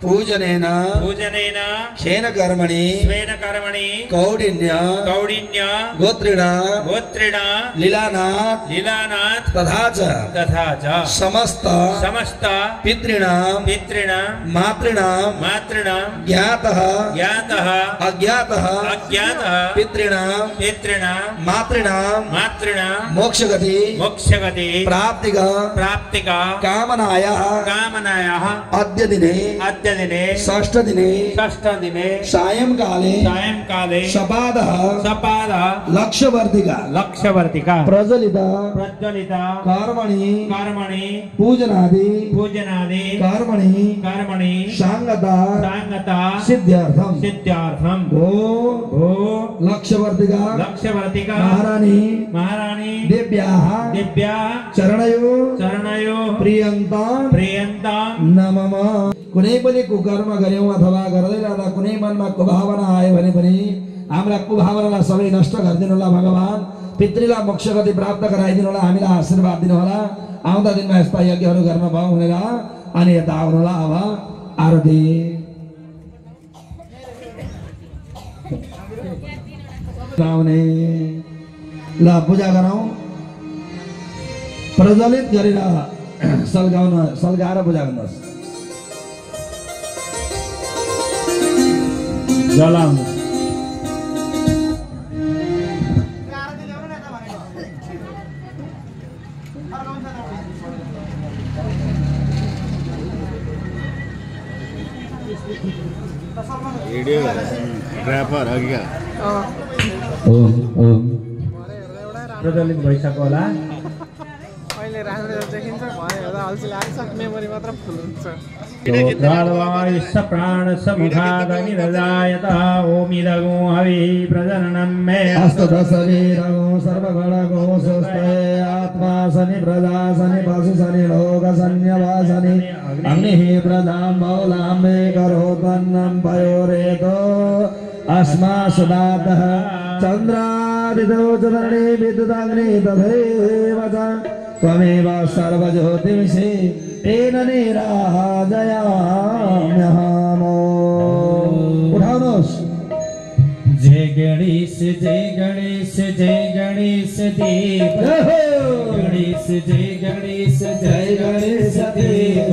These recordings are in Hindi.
पूजनेन खेन कर्मणि कौडिन्य गोत्रेण लीलानाथ तथा च समस्त पितॄणां मातॄणां ज्ञातः अज्ञातः पितॄणां मातॄणां मोक्षगति प्राप्तिका कामनायाः अद्य दिने षष्ठ दिने सायंकाले सपादः लक्षवर्तिका प्रज्वलिता कर्मणि पूजनादि कर्मणि सांगता सिद्ध्यर्थम ओ लक्षवर्तिका महारानी दिव्याः चरणयो प्रियन्तां नमः। कुनै पनि कुकर्म गर्यौं अथवा गर्दै रहँदा कुनै मनमा कुभावना आयो भने पनि हाम्रा कुभावनालाई सबै नष्ट गरिदिनु होला भगवान। पितृलाई मोक्षगति प्राप्त गराइदिनु होला, हामीलाई आशीर्वाद दिनु होला। आउँदा दिनमा यस्ता यज्ञहरू गर्न पाऊँ भनेर अनि यता आउनु होला। अब आरती गाउने ल पूजा गरौँ। प्रज्वलित गरेर सल्काएर पूजा गर्नुहोस्। जलाउनु भिडियो ड्राइभर हो क्या प्रज्वलित भइसक्यो होला। अहिले राम्रो देखिन्छ भयो होला, अल्छी लाग्छ, मेमोरी मात्र फुल हुन्छ। स प्राणसमुखादनिरजायतः ओमिदगो हवि प्रजननं मे अस्तदशवीरगो सर्वगणगो स्वस्ते आत्मा शनि प्रजा शनि पशु शनि लोक शन्यवासनि अग्निः प्रजां बहुलां मे करोतन्नं पयोरेतो अस्मा सुदातः चन्द्रादितो चतुर्णे विद्युदग्नि तथैव च त्वमेव सर्वज्योतिषि तेन निराजयाम्यहम्। उठाउनुहोस्। जय गणेश जय गणेश जय गणेश देव गणेश जय गणेश जय गणेश देव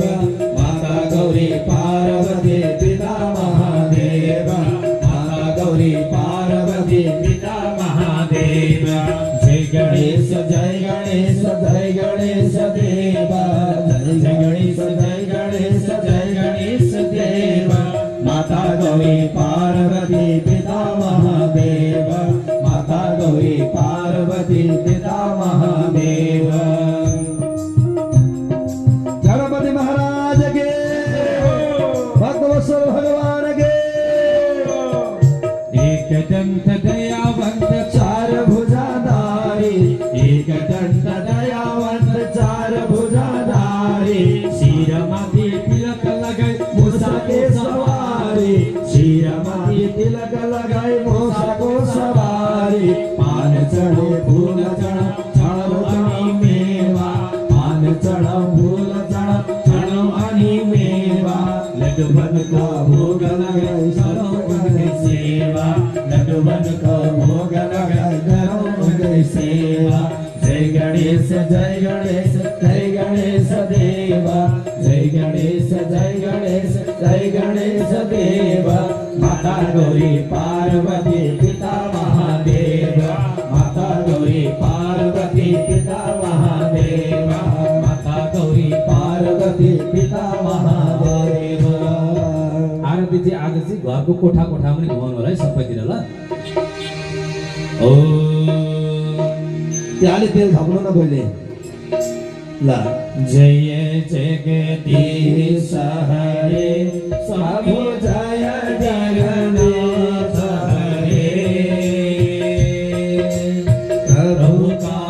माता गौरी पार्वती पिता महादेव माता गौरी पार्वती पिता महादेव जय गणेश जय गणेश जय गणेश देव जय गणेश जय गणेश जय गणेश देव माता गौरी पार्वती पिता महादेव माता गौरी पार्वती पिता महादेव। गणपति महाराज के भक्तवत्सल भगवान के एक दंत दयावंत चार भुजाधारी एक दंत दयावंत चार भुजाधारी शिरमति तिलक लगाई मूसा के सवारी शिरमति तिलक लगाई मूसा को सवारी पान चढ़े फूल चढ़ चढ़ी मेवा पान चढ़ फूल चढ़ अनि मेवा लड्डू बन का भोग लगाई सरो उनकी सेवा लड्डू बन का भोग लगाई करो उनकी सेवा। जय गणेश जय गणेश जय गणेश देवा जय गणेश जय गणेश जय गणेश देवा माता गौरी पार्वती पिता महादेव माता गौरी पार्वती पिता महादेव माता गौरी पार्वती पिता महादेव। आरती चाहिँ आज चाहिँ घरको कोठा कोठा पनि घुमाउनु होला है सबैतिर ल। ओ त्याले तेल थप्नु न कहिले ल। जय जगदीश हरे प्रभु जय जगन्नाथ हरे प्रभु का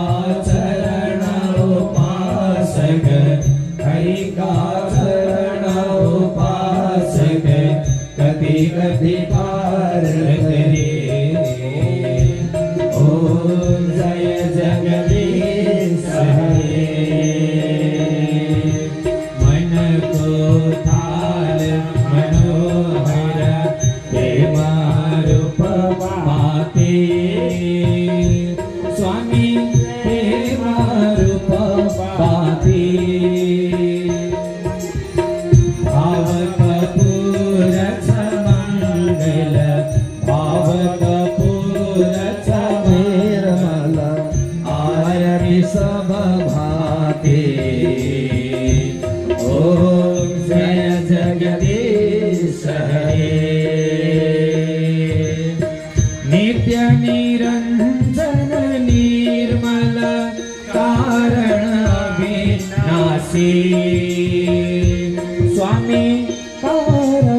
चरण उपासक हरि का चरण उपासक कति कति पार करे। जय जगदीश हरे मन को था जगदीश हरे नित्य निरंजन निर्मल कारण विनाशी स्वामी कारण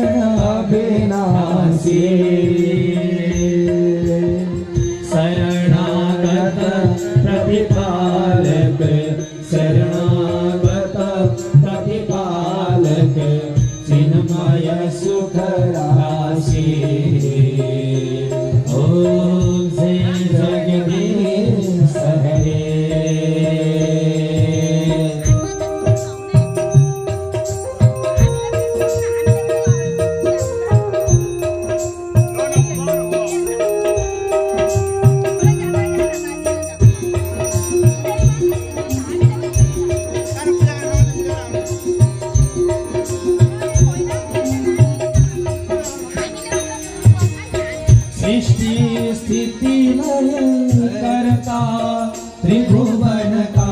विनाशी शरणागत प्रतिपालक शरणागत प्रतिपालक चिन्मय सुख राशि ओम जय जगदीश हरे सृष्टि स्थिति लय करता त्रिभुवन का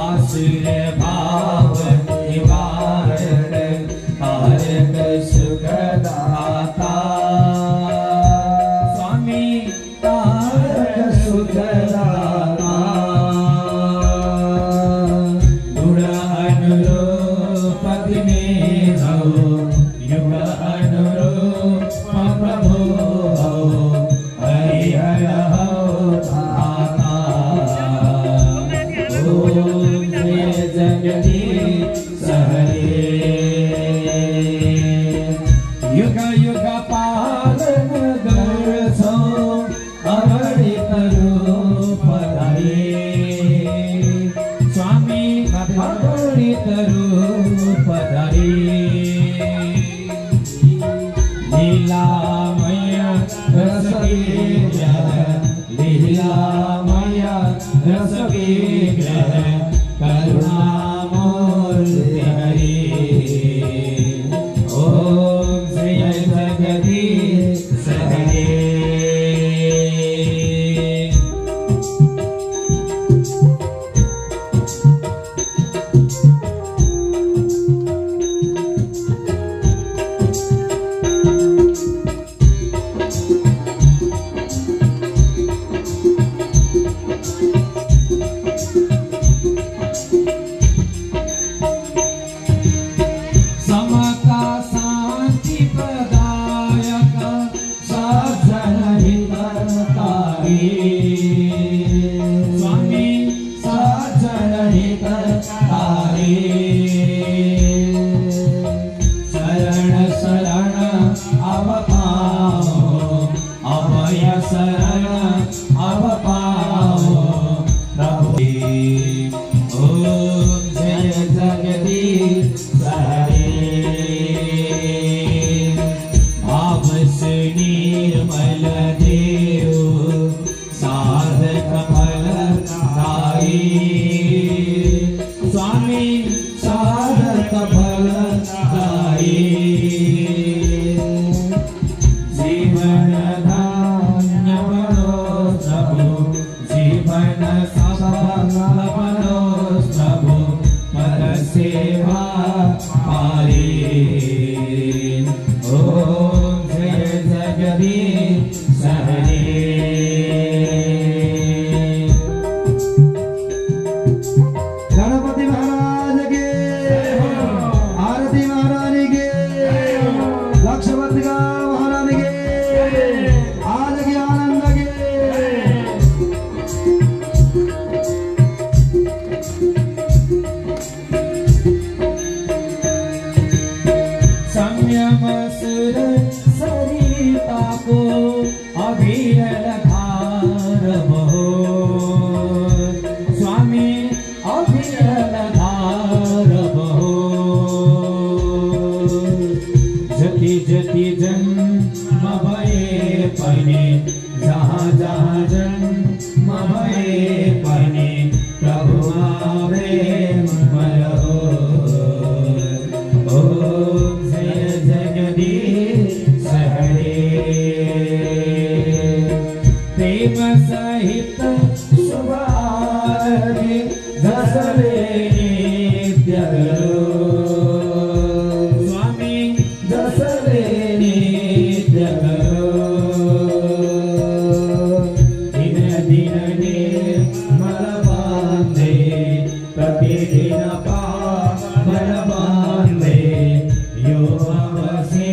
आसुर भाव निवारण कारक सुखदाता स्वामी कारक सुखदाता गुण अनुरूप में भव युग अनुरूप प्रभु हरिहर धाता ओम जय जगदीश हरे युग युग पालन गर्छौ अगणित रूप धरे स्वामी अगणित रूप धरे लीलामय रस के ग्रह लीलामय रस के ग्रह करुणामूर्ति हरे ओम जय जगदीश हरे समता शांति प्रदायक सज्जन हितकारी स्वामी सज्जन हितकारी शरण शरण अब पाओ अभय शरण अब पाओ प्रभु ओम जय जगदीश हरे भाव से निर्मल देव साधक फल दाई स्वामी साधक फल दाई जीवन धान्य बनो प्रभु जीवन सफल बनो प्रभु पद सेवा पारे ओम जय जगदीश हरे गणपति महाराज के आरती महारानी के लक्ष्मणिका महारानी के आज के आनंद के संयम सुर सरिता को अभियल धार बहो स्वामी अभियल धार बहो जति जति जन्म भये पने जहाँ जहाँ जन्म भये पने प्रभु आवे मरो ओम जय जगदीश हरे प्रेम सहित शुभ आरती दसरे नित्य करो बांधे यो अवसे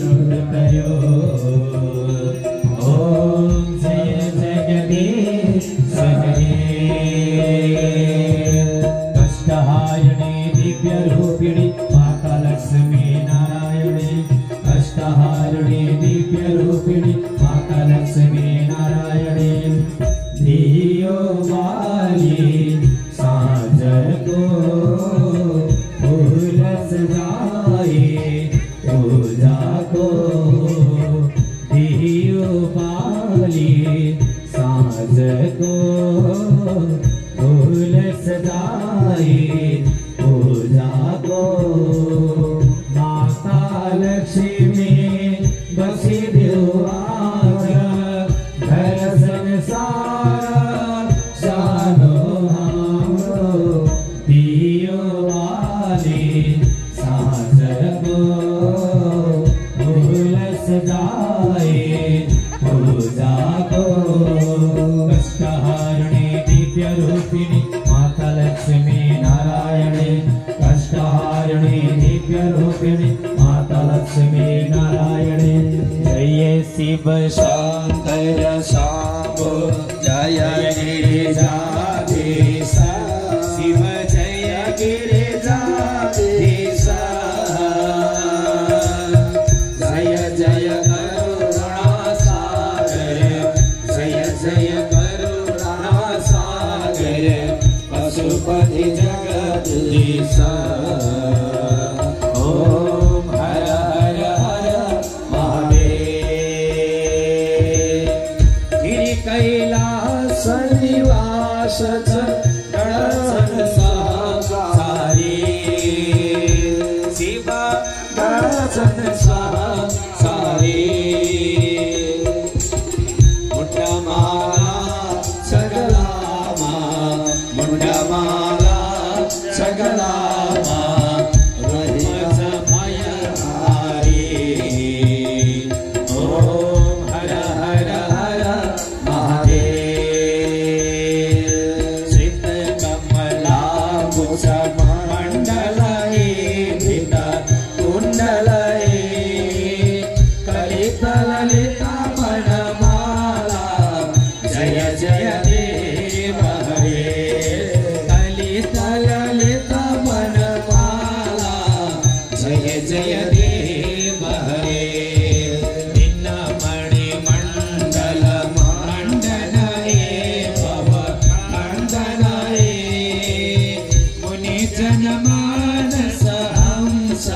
नुर्तयो ओम जय जगदीश हरे कष्टहारिणे दिव्य रूपिणी माता लक्ष्मी नारायणी कष्टहारिणे दिव्य रूपिणी माता लक्ष्मी नारायणी धियो वाली साँझ को फूल सजाए पूजा को धियो वाली साँझ को फूल सजाए पूजा को माता लक्ष्मी बसी दिवार घर संसार जानो हमरो दियो वाली साँझ को फूल सजाए पूजा को कष्टहारिणी दिव्य रूपिणी माता लक्ष्मी नारायणी कष्टहारिणी दिव्य रूपिणी माता लक्ष्मी नारायणी जय शिव शंकर शांभो जय गिरिजाधीश शिव जय गिरिजाधीश जय जय करुणासागर जय जय करुणासागर पशुपति जगदीश ओम हर हर हर महादेव गिरि कैलास निवास गणसन सारी शिव गणसन सारी मुंडमाला सगलामा मुंडमाला सगलामा रहित भय हारी ओम हर हर हर महादेव श्रीत कमला कुश मंडलये भित कुंडलये कलित ललिता मनमाला जय जय देव हरे कलित ललिता मनमाला जय जय देव हरे मणि मंडल मंडनये भव मंडनये मुनि जन मानस हंस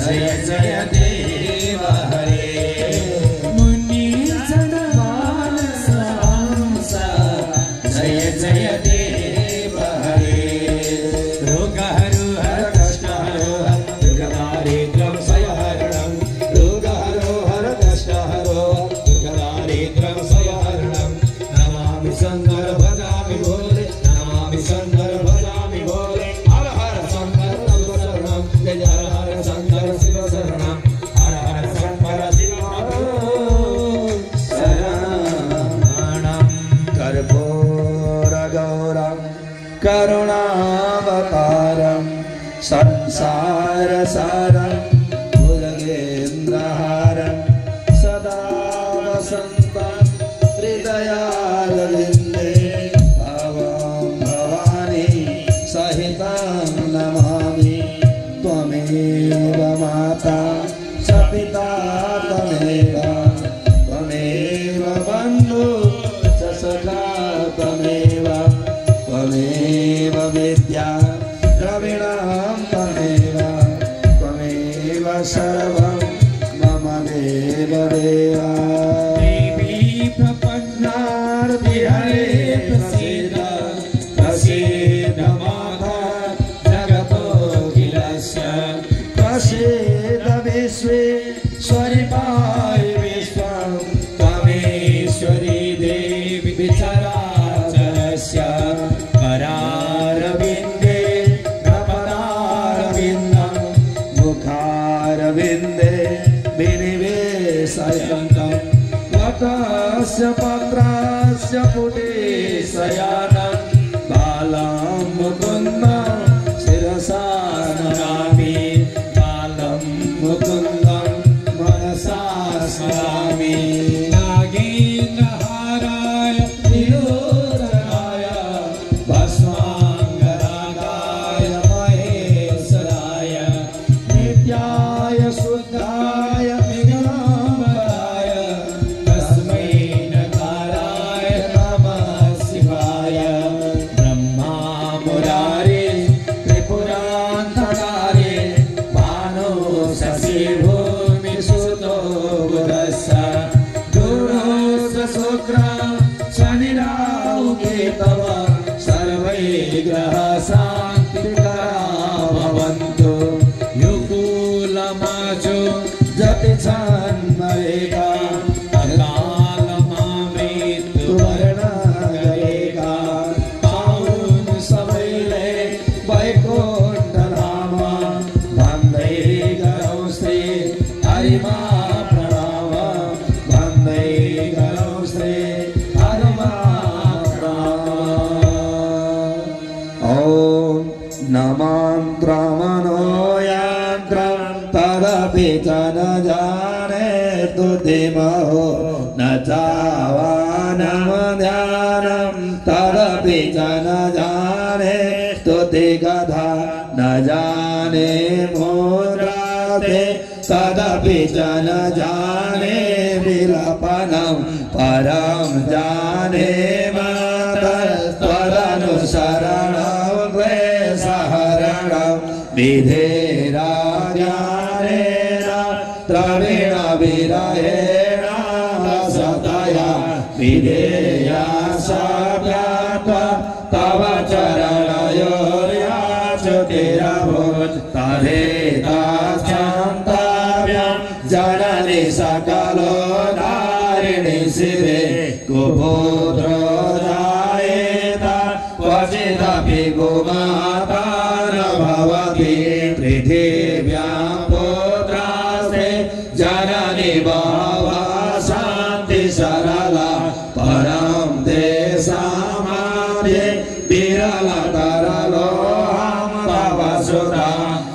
जय जय देव हरे मुनि जन मानस हंस जय जय देव हरे रोग हरो हर कष्ट हरो हर दुख दारिद्र्यं स्वयहरणं रोग हरो हर कष्ट हरो दुख दारिद्र्यं स्वयहरणं नमामि शंकर भजामि भोले नमामि शंकर भजामि भोले हर हर शंकर तव शरणं जय हर हर शंकर शिव शरणं हर हर शंकर शिव शरणं कर्पूरगौरं करुणावतारं संसारसारं भुजगेन्द्रहारं सदा वसन्तं हृदयारविन्दे भवं भवानी सहितं नमामि त्वमेव माता च पिता त्वमेव त्वमेव बन्धु च सखा त्वमेव त्वमेव विद्या द्रविणं त्वमेव त्वमेव सर्वं मम देवदेव देवी प्रपन्नार्तिहरे प्रसीद प्रसीद माता जगतोऽखिलस्य प्रसीद विश्वेश्वरि पाहि विश्वं त्वमेश्वरी देवी विचराचरस्य करारविन्दे प्रपदारविन्दं मुखारविन्दे विनिवेशयन्तं वटस्य पत्रस्य पुटे शयानं बालं मुकुन्दं शिरसा नमामि तदपि च न जाने स्तुतिमहो न चावानं ध्यानं तदपि च न जाने स्तुति कथा न जाने मुद्राते तदपि च न जाने विलपनं परं जाने त्वदनुसरणं द्वेषहरणं विधेराज्ञानेन द्रविण विरहेण सतया विधेया सव्यात्वा तव चरणयोर्याच्युतिरभूत् तदेतच्छन्तव्यं जननि सकलो दारिणि शिवे कुपुत्रो जायेत क्वचिदपि कुमाता न भवति पृथिव्यां पुत्रास्ते जननि बहवः शान्ति सरला परं देशमध्ये विरलतरलोहं तव सुधा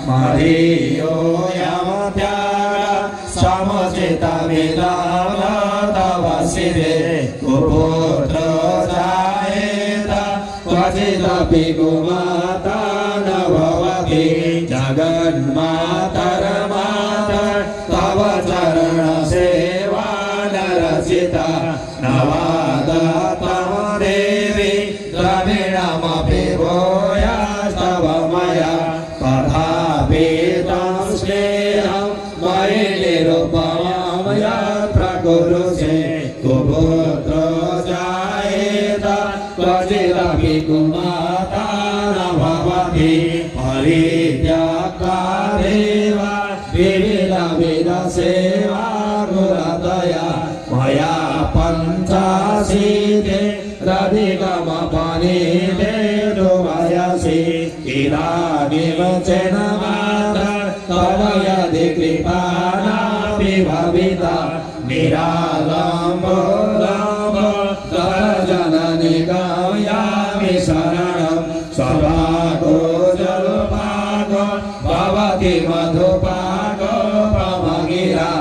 महीयोऽयं त्याग समुचितमिदं तव शिवे कुपुत्रो जायेत क्वचिदपि कुमाता न भवति जगन्मातर्मातर् तव चरणसेवा नरसिता नवादतं देवी द्रविणमपि भूयास्तव मया तथापि तं स्नेहं मयि निरुपमां यत् प्रकुरुषे कुपुत्रो जायेत क्वचिदपि कुमाता न भवति परित्यागकारेव विविधविधसेवा गुरतया मया पञ्चाशीते रधिकमपनीते वयसि इदानीं चेन्माता तव यदि कृपा नापि भविता निरालम्बो लम्बो तव जननि गम्यामि शरणं स्वभागो जलभागो भवति मधुपागो पमगिरा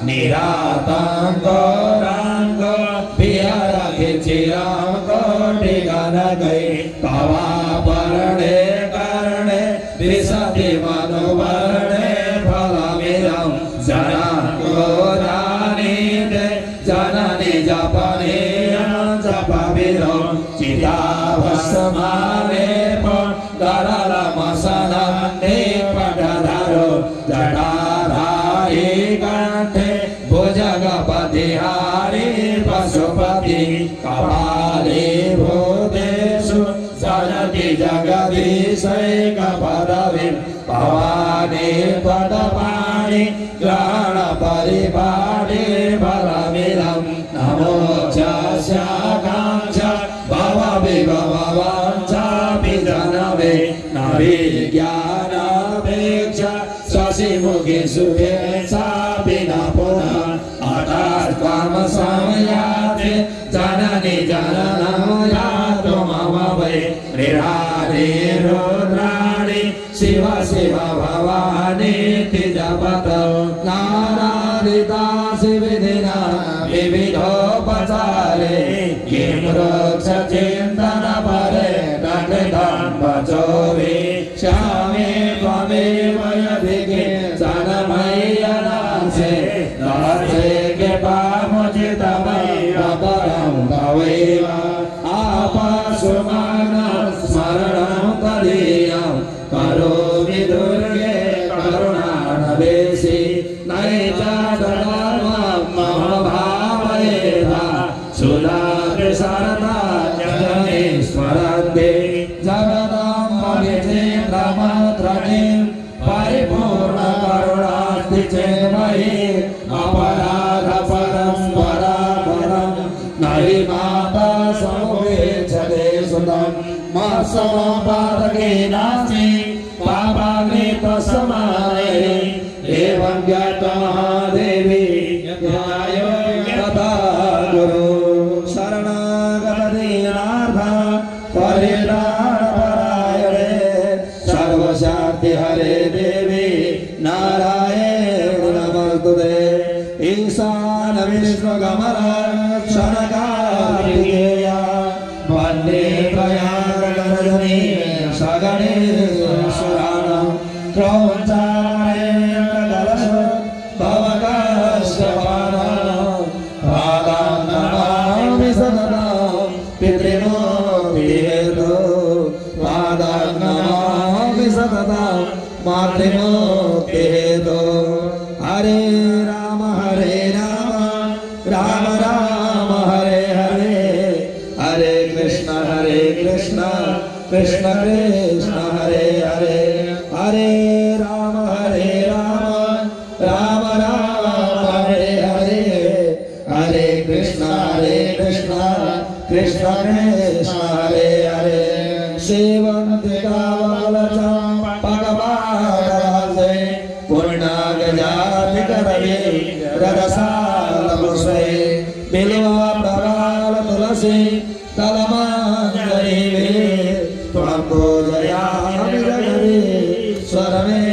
निरातङ्गो राङ्गो विहरति चिरं कोटिगणकै तवापरणे कर्णे विशति मनुवर्णे फलमिदं जनाको जानीते जननि जपनीयं जपविदं चिताभस्मालेप करलमसनं निपटधरो जटाधारी कण्ठे भुजगपतिहारी पशुपति कपाले भूतेषु सजति जगदीशैकपदवीं पवाने पदपाणि ग्रहणपरिपाणे बलमिदं नमोक्षस्याकाङ्क्ष भवविभववाञ्छापि जनमे न विज्ञानापेक्षा शशिमुखि शुभेच्छा विना पुनः हठात् त्वं संयाते जननि जननं यातु मम वै मृडानि रुद्राणि शिव शिव भवानीति जपत नानादिता शिविधिना विविधोपचारे किं वृक्षचिन्तनपरे दण्डितं वचोभि श्यामे त्वमेव यदि किञ्चनमय्यनाशे दासे कृपामुचितमेव परं भवेम आपशुमानस्मरणं तदीयं करोमि दुर्गे करुणानवेशि नैतदधर्मं मम भावयेथा सुलाभिशरदा जगने स्मरन्ते जगदम्बविचित्रमन्त्रणीं परिपूर्णकरुणास्ति चेन्मयि अपराधपरं परापरं न हि माता समुपेक्षते सुतं मत्समपादके नास्ति पापाग्नितसमाने एवं ज्ञात्वा देवी तथा गुरु शरणागतदीनार्थ परित्राणपरायणे सर्वशान्ति हरे देवी नारायण ईशान विष्णुकमल शनकार्तिकेया वन्दे त्रयागर्जनी सगणेश्वराणां क्रौञ्चारेणकलश भवकश्यपानां पादां नमामि सततं पितृमोक्तिहेतो पादां नमामि सततं मातृमोक्तिहेतो हरे राम राम राम हरे हरे हरे कृष्ण कृष्ण कृष्ण हरे हरे हरे राम राम राम हरे हरे हरे कृष्ण कृष्ण कृष्ण हरे हरे सेवन्ते कामलचं भगवान् पूर्णागजाति करवे रदसालपुष्पे बिल्वा प्रवाल तुलसी तलमांगरीवे त्वं पूजयामि जगदे स्वरमे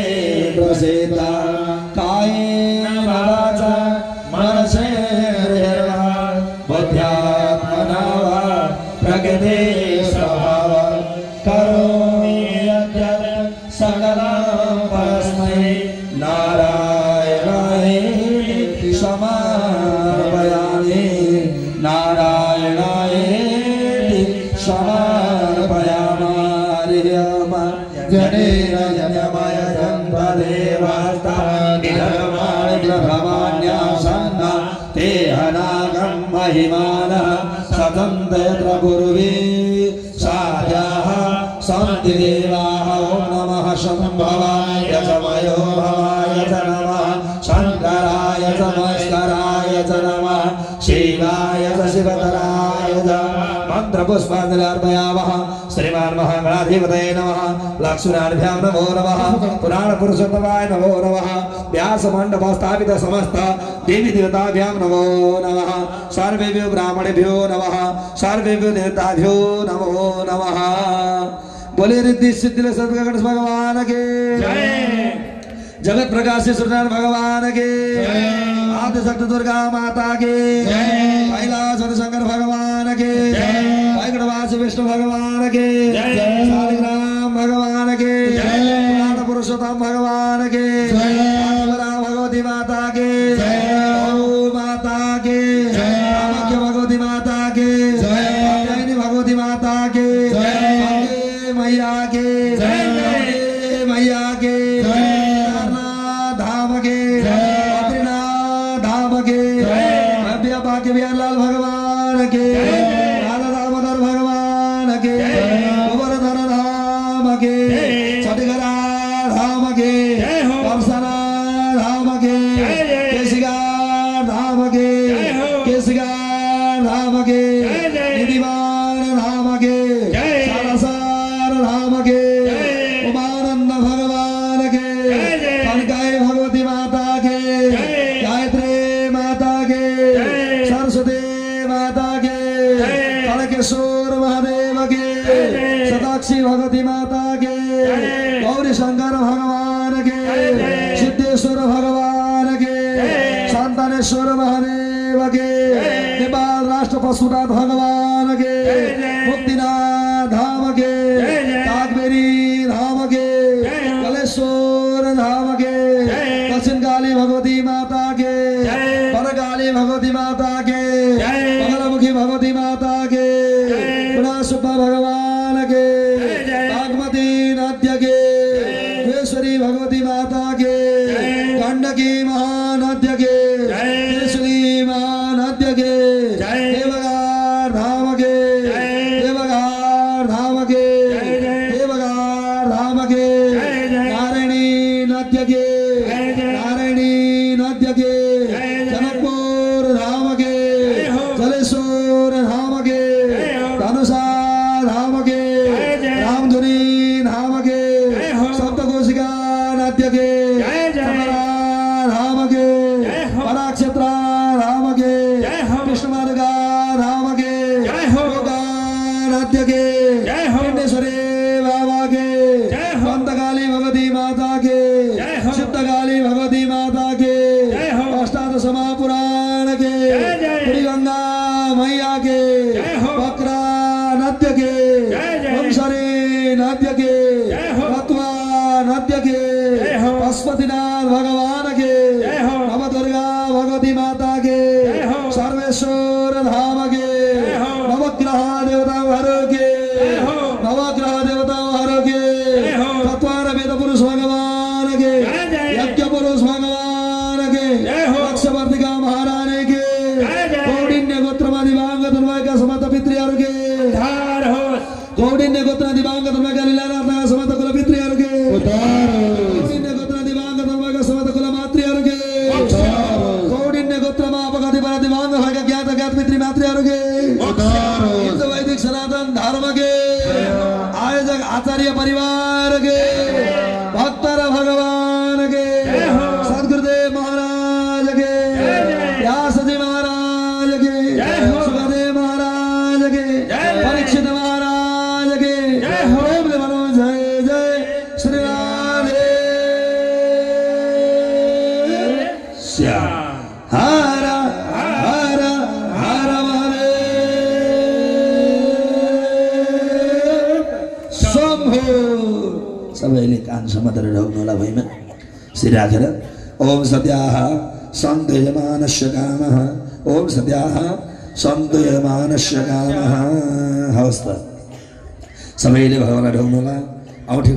प्रसीदा कायेन वाचा मनसेर्वा बुद्ध्यात्मना वा प्रकृते स्वभावं करोमि यद्यत् सकलं परस्मै नारायणाय समर्पयामि नारायणाय समर्पयामि जनेन जनमय जन्मदेवास्तानिधर्माण्यभवान्यासन्न ते हनागं महिमानः सतं तत्र कुर्वे साध्याः सन्ति देवाः ॐ नमः शम्भवाय समयो भवाय च नमः शङ्कराय च मस्कराय च नमः शिवाय च शिवतराय च मन्त्रपुष्पाञ्जलिर्पयामः श्रीमान् महागणाधिपतये नमः लक्ष्मणाभ्यां नमो नमः पुराणपुरुषोत्तमाय नमो नमः व्यासमण्डपस्थापित समस्त देवी देवताभ्यां नमो नमः सर्वेभ्यो ब्राह्मणेभ्यो नमः सर्वेभ्यो देवताभ्यो नमो नमः बोले रिद्धि सिद्धि गणेश भगवान के जगत प्रकाश सूर्यनारायण भगवान के आदि शक्ति दुर्गा माता के कैलाश शंकर भगवान के वैकुंठवासी विष्णु भगवान के शालिग्राम भगवान के पुरुषोत्तम भगवान के भगवती माता के माता के भगवती माता के भगवती माता के मैया के मैया के धाम के बद्रीनाथ धाम के भव्य भाग्य बिहारलाल भगवान के राधा दामोदर भगवान के गोवर्धन धाम के छठगरा धाम के परसना धाम के केशिगार धाम के केशिगार धाम के निधिवान धाम के सारसार धाम के उमानंद भगवान के कनकाई भगवती माता के गायत्री माता के सरस्वती माता के कनकेश्वर महादेव के सदाक्षी भगवती माता के गौरी शंकर भगवान के सिद्धेश्वर भगवान के संतानेश्वर महादेव के नेपाल राष्ट्र पशुनाथ भगवान के मुक्तिनाथ धाम के कागबेरी धाम के कलेश्वर धाम के दक्षिण काली भगवती माता के परकाली भगवती माता के बगलमुखी भगवती माता के सुब्बा भगवान के बागमती नद्य के श्री भगवती माता के गंडकी महानद्य के त्रिशूली महानद्य के देवगार धाम के देवगार धाम के देवगार धाम के नारायणी नद्य के नारायणी नद्य के जनकपुर धाम के जलेश्वर धाम के धनुषा धाम के रामधुनी धाम के सप्तकोशिका नद्य के समरा धाम के पराक्षेत्रा धाम के कृष्णमार्गा धाम के योगा नद्य के पिंडेश्वरी बाबा के पंतकाली भगवती माता के सिद्धकाली भगवती माता के अष्टादश महापुराण पशुपतिनाथ भगवान के नव दुर्गा भगवती माता के सर्वेश्वर धाम के नवग्रह देवताओं के नवग्रह देवताओं के तत्वार वेद पुरुष भगवान के यज्ञ पुरुष भगवान के लक्ष्यवर्तिका महारानी के कौंडिन्य गोत्रमा दिवांग तन्वय का समत पितृहरु के कौंडिन्य गोत्र दिवांग तन्वय का लीलानाथ समत कुल पितृहरु के कौंडिन्य गोत्र दिवांग तन्वय का समत कुल मातृहरु के कौंडिन्य गोत्र मापगति पर दिवांग भय का ज्ञात ज्ञात पितृ मातृहरु के हिंदू वैदिक सनातन धर्म के आयोजक आचार्य परिवार के भक्तर भगवान के सदगुरुदेव महाराज के व्यास जी महाराज के सुखदेव महाराज के परीक्षित महाराज के ओम नमो जय जय श्री राधे श्याम हर हर हर महादेव शंभो सबैले कान समातेर ढोग्नुहोला भैमा श्री राखेर ओम सद्याः सन्तयमानस्य कामः ओम सद्याः सन्तयमानस्य कामः हवस् त सबैले भगवानलाई ढोग्नुहोला औँठी